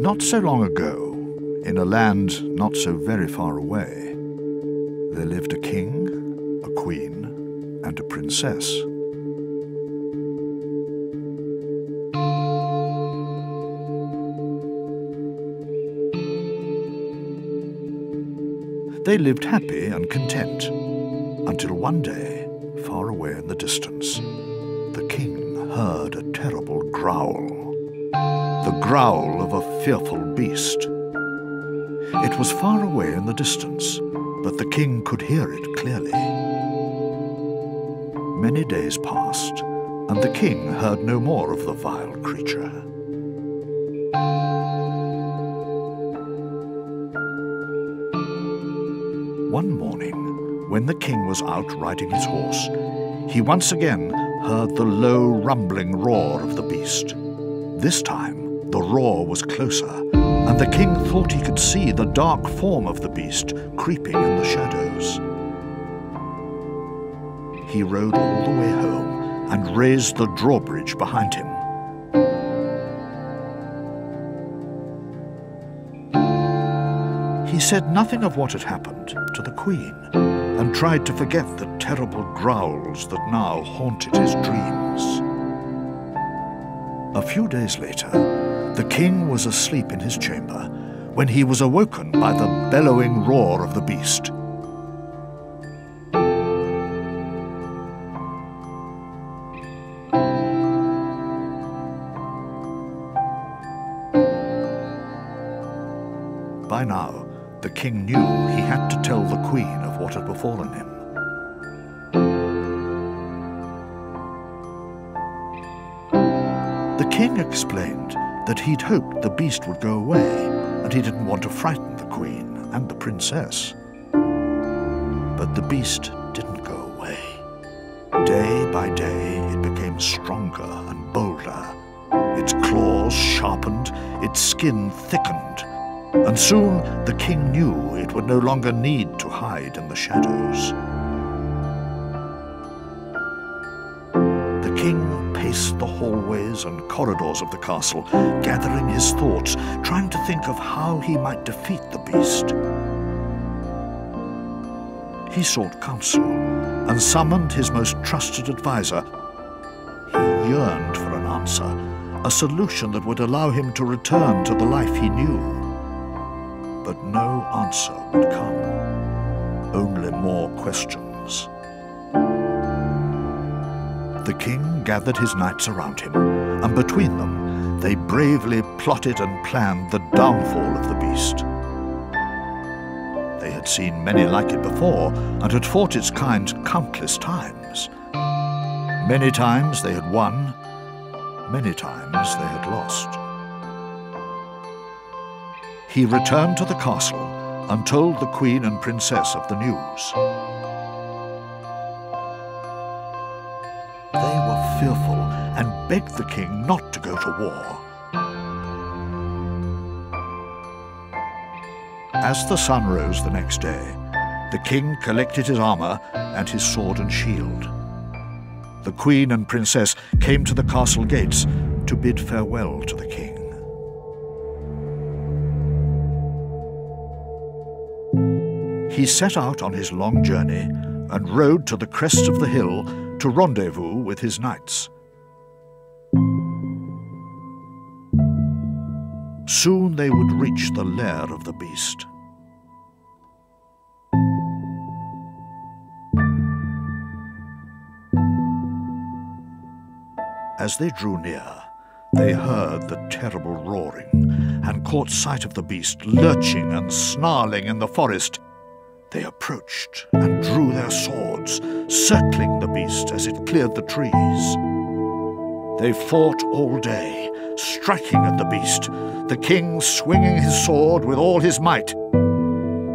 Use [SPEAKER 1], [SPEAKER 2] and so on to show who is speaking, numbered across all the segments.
[SPEAKER 1] Not so long ago, in a land not so very far away, there lived a king, a queen, and a princess. They lived happy and content, until one day, far away in the distance, the king heard a terrible growl. The growl of a fearful beast. It was far away in the distance, but the king could hear it clearly. Many days passed, and the king heard no more of the vile creature. One morning, when the king was out riding his horse, he once again heard the low, rumbling roar of the beast. This time, the roar was closer, and the king thought he could see the dark form of the beast creeping in the shadows. He rode all the way home and raised the drawbridge behind him. He said nothing of what had happened to the queen, and tried to forget the terrible growls that now haunted his dreams. A few days later, the king was asleep in his chamber when he was awoken by the bellowing roar of the beast. By now, the king knew he had to tell the queen of what had befallen him. The king explained that he'd hoped the beast would go away, and he didn't want to frighten the queen and the princess. But the beast didn't go away. Day by day, it became stronger and bolder. Its claws sharpened, its skin thickened, and soon the king knew it would no longer need to hide in the shadows. The king paced the hallways and corridors of the castle, gathering his thoughts, trying to think of how he might defeat the beast. He sought counsel and summoned his most trusted advisor. He yearned for an answer, a solution that would allow him to return to the life he knew. But no answer would come, only more questions. The king gathered his knights around him, and between them, they bravely plotted and planned the downfall of the beast. They had seen many like it before, and had fought its kind countless times. Many times they had won, many times they had lost. He returned to the castle and told the queen and princess of the news. They were fearful and begged the king not to go to war. As the sun rose the next day, the king collected his armor and his sword and shield. The queen and princess came to the castle gates to bid farewell to the king. He set out on his long journey and rode to the crest of the hill to rendezvous with his knights. Soon they would reach the lair of the beast. As they drew near, they heard the terrible roaring and caught sight of the beast lurching and snarling in the forest. They approached and drew their swords, circling the beast as it cleared the trees. They fought all day, striking at the beast, the king swinging his sword with all his might.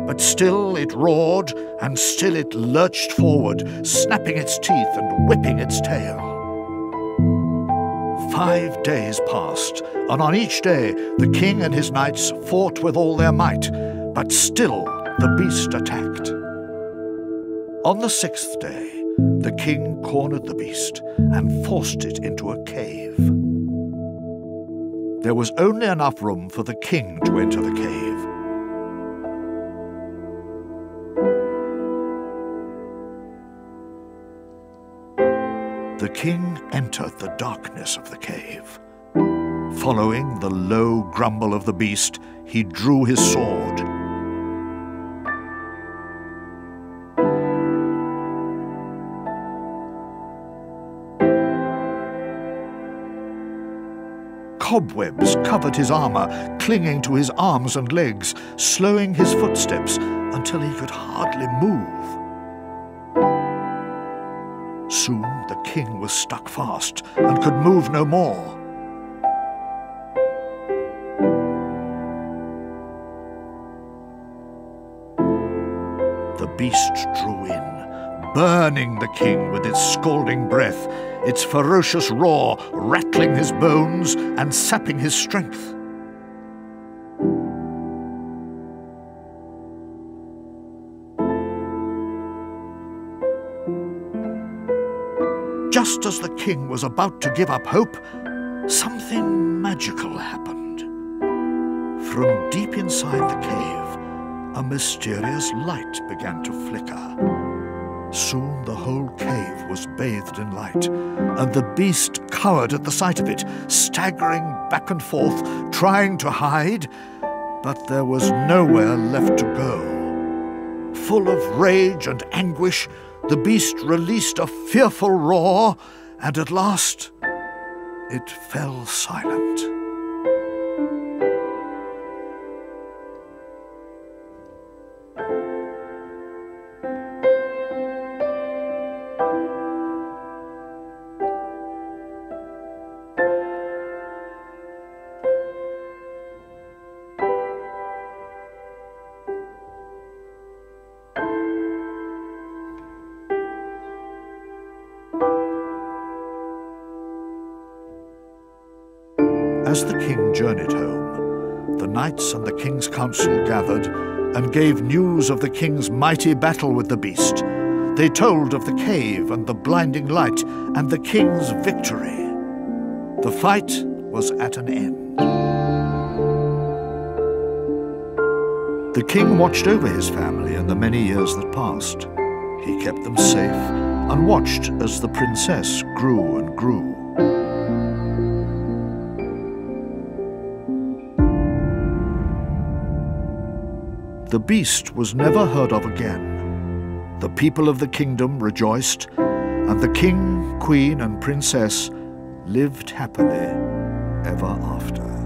[SPEAKER 1] But still it roared, and still it lurched forward, snapping its teeth and whipping its tail. 5 days passed, and on each day the king and his knights fought with all their might, but still the beast attacked. On the 6th day, the king cornered the beast and forced it into a cave. There was only enough room for the king to enter the cave. The king entered the darkness of the cave. Following the low grumble of the beast, he drew his sword. Cobwebs covered his armor, clinging to his arms and legs, slowing his footsteps until he could hardly move. Soon the king was stuck fast and could move no more. The beast drew in, burning the king with its scalding breath, its ferocious roar rattling his bones and sapping his strength. Just as the king was about to give up hope, something magical happened. From deep inside the cave, a mysterious light began to flicker. Soon the whole cave was bathed in light, and the beast cowered at the sight of it, staggering back and forth, trying to hide, but there was nowhere left to go. Full of rage and anguish, the beast released a fearful roar, and at last it fell silent. As the king journeyed home, the knights and the king's council gathered and gave news of the king's mighty battle with the beast. They told of the cave and the blinding light and the king's victory. The fight was at an end. The king watched over his family in the many years that passed. He kept them safe and watched as the princess grew and grew. The beast was never heard of again. The people of the kingdom rejoiced, and the king, queen, and princess lived happily ever after.